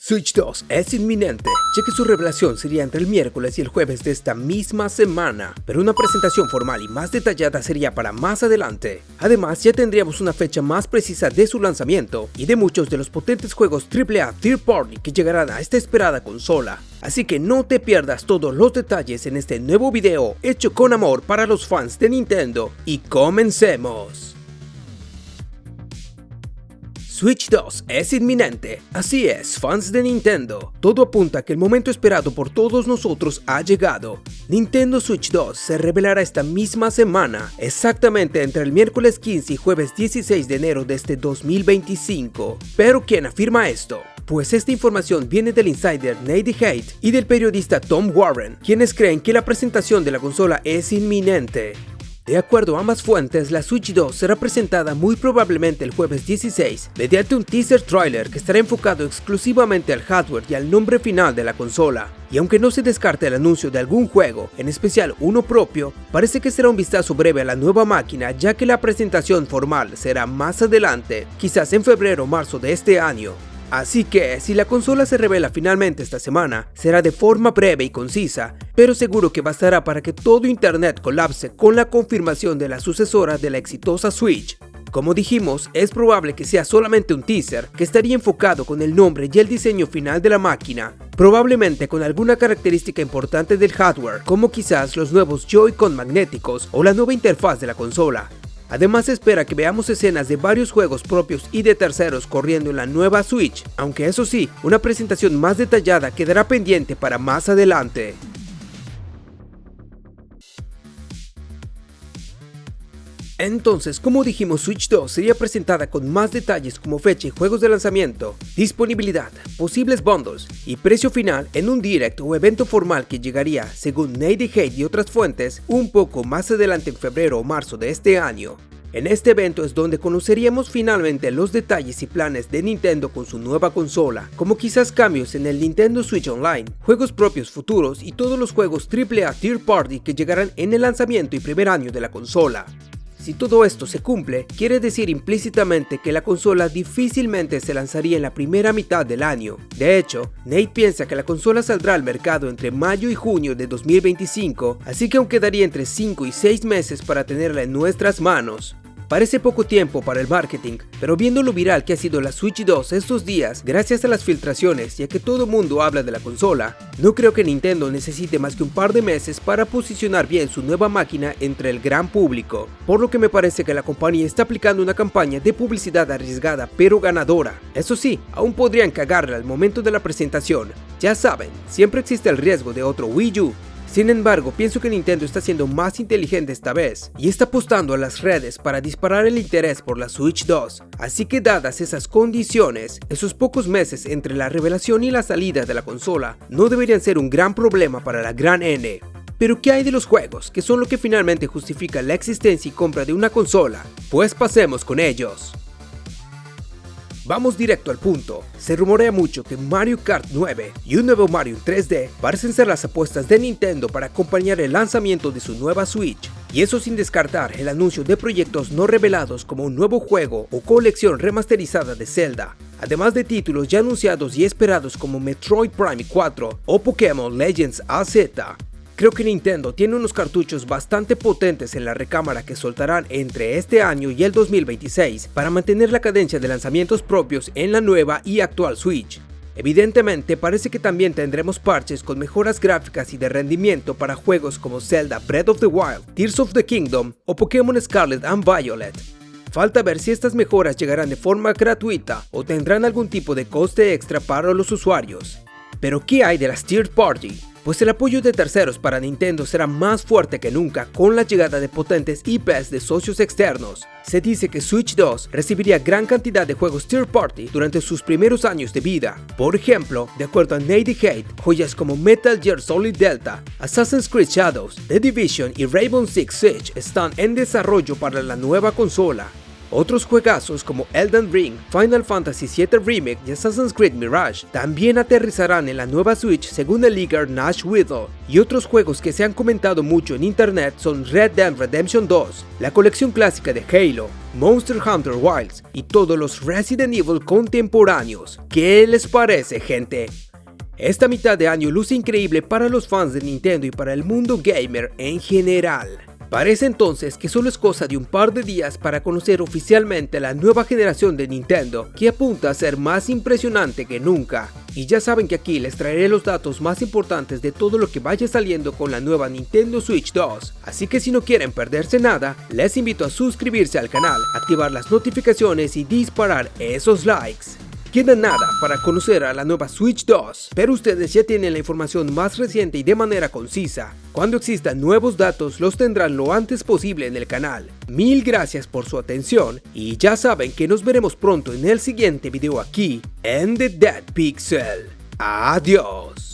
Switch 2 es inminente, ya que su revelación sería entre el miércoles y el jueves de esta misma semana, pero una presentación formal y más detallada sería para más adelante. Además, ya tendríamos una fecha más precisa de su lanzamiento y de muchos de los potentes juegos AAA Third Party que llegarán a esta esperada consola. Así que no te pierdas todos los detalles en este nuevo video hecho con amor para los fans de Nintendo, y comencemos. Switch 2 es inminente, así es, fans de Nintendo. Todo apunta a que el momento esperado por todos nosotros ha llegado. Nintendo Switch 2 se revelará esta misma semana, exactamente entre el miércoles 15 y jueves 16 de enero de este 2025. Pero ¿quién afirma esto? Pues esta información viene del insider Nate Haight y del periodista Tom Warren, quienes creen que la presentación de la consola es inminente. De acuerdo a ambas fuentes, la Switch 2 será presentada muy probablemente el jueves 16 mediante un teaser trailer que estará enfocado exclusivamente al hardware y al nombre final de la consola. Y aunque no se descarta el anuncio de algún juego, en especial uno propio, parece que será un vistazo breve a la nueva máquina, ya que la presentación formal será más adelante, quizás en febrero o marzo de este año. Así que, si la consola se revela finalmente esta semana, será de forma breve y concisa, pero seguro que bastará para que todo internet colapse con la confirmación de la sucesora de la exitosa Switch. Como dijimos, es probable que sea solamente un teaser que estaría enfocado con el nombre y el diseño final de la máquina, probablemente con alguna característica importante del hardware, como quizás los nuevos Joy-Con magnéticos o la nueva interfaz de la consola. Además, se espera que veamos escenas de varios juegos propios y de terceros corriendo en la nueva Switch, aunque eso sí, una presentación más detallada quedará pendiente para más adelante. Entonces, como dijimos, Switch 2 sería presentada con más detalles como fecha y juegos de lanzamiento, disponibilidad, posibles bundles y precio final en un direct o evento formal que llegaría, según Nate Haight y otras fuentes, un poco más adelante en febrero o marzo de este año. En este evento es donde conoceríamos finalmente los detalles y planes de Nintendo con su nueva consola, como quizás cambios en el Nintendo Switch Online, juegos propios futuros y todos los juegos AAA Third Party que llegarán en el lanzamiento y primer año de la consola. Si todo esto se cumple, quiere decir implícitamente que la consola difícilmente se lanzaría en la primera mitad del año. De hecho, Nate piensa que la consola saldrá al mercado entre mayo y junio de 2025, así que aún quedaría entre 5 y 6 meses para tenerla en nuestras manos. Parece poco tiempo para el marketing, pero viendo lo viral que ha sido la Switch 2 estos días, gracias a las filtraciones y a que todo el mundo habla de la consola, no creo que Nintendo necesite más que un par de meses para posicionar bien su nueva máquina entre el gran público, por lo que me parece que la compañía está aplicando una campaña de publicidad arriesgada pero ganadora. Eso sí, aún podrían cagarla al momento de la presentación. Ya saben, siempre existe el riesgo de otro Wii U. Sin embargo, pienso que Nintendo está siendo más inteligente esta vez y está apostando a las redes para disparar el interés por la Switch 2, así que dadas esas condiciones, esos pocos meses entre la revelación y la salida de la consola no deberían ser un gran problema para la gran N. Pero ¿qué hay de los juegos, que son lo que finalmente justifica la existencia y compra de una consola? Pues pasemos con ellos. Vamos directo al punto. Se rumorea mucho que Mario Kart 9 y un nuevo Mario en 3D parecen ser las apuestas de Nintendo para acompañar el lanzamiento de su nueva Switch. Y eso sin descartar el anuncio de proyectos no revelados como un nuevo juego o colección remasterizada de Zelda, además de títulos ya anunciados y esperados como Metroid Prime 4 o Pokémon Legends AZ. Creo que Nintendo tiene unos cartuchos bastante potentes en la recámara que soltarán entre este año y el 2026 para mantener la cadencia de lanzamientos propios en la nueva y actual Switch. Evidentemente, parece que también tendremos parches con mejoras gráficas y de rendimiento para juegos como Zelda Breath of the Wild, Tears of the Kingdom o Pokémon Scarlet and Violet. Falta ver si estas mejoras llegarán de forma gratuita o tendrán algún tipo de coste extra para los usuarios. Pero ¿qué hay de las Third Party? Pues el apoyo de terceros para Nintendo será más fuerte que nunca con la llegada de potentes IPs de socios externos. Se dice que Switch 2 recibiría gran cantidad de juegos Third Party durante sus primeros años de vida. Por ejemplo, de acuerdo a Nate Haight, joyas como Metal Gear Solid Delta, Assassin's Creed Shadows, The Division y Rainbow Six Siege están en desarrollo para la nueva consola. Otros juegazos como Elden Ring, Final Fantasy VII Remake y Assassin's Creed Mirage también aterrizarán en la nueva Switch según el leaker Nash Whittle. Y otros juegos que se han comentado mucho en internet son Red Dead Redemption 2, la colección clásica de Halo, Monster Hunter Wilds y todos los Resident Evil contemporáneos. ¿Qué les parece, gente? Esta mitad de año luce increíble para los fans de Nintendo y para el mundo gamer en general. Parece entonces que solo es cosa de un par de días para conocer oficialmente la nueva generación de Nintendo, que apunta a ser más impresionante que nunca. Y ya saben que aquí les traeré los datos más importantes de todo lo que vaya saliendo con la nueva Nintendo Switch 2. Así que si no quieren perderse nada, les invito a suscribirse al canal, activar las notificaciones y disparar esos likes. Queda nada para conocer a la nueva Switch 2, pero ustedes ya tienen la información más reciente y de manera concisa. Cuando existan nuevos datos los tendrán lo antes posible en el canal. Mil gracias por su atención y ya saben que nos veremos pronto en el siguiente video aquí en The Dead Pixel. Adiós.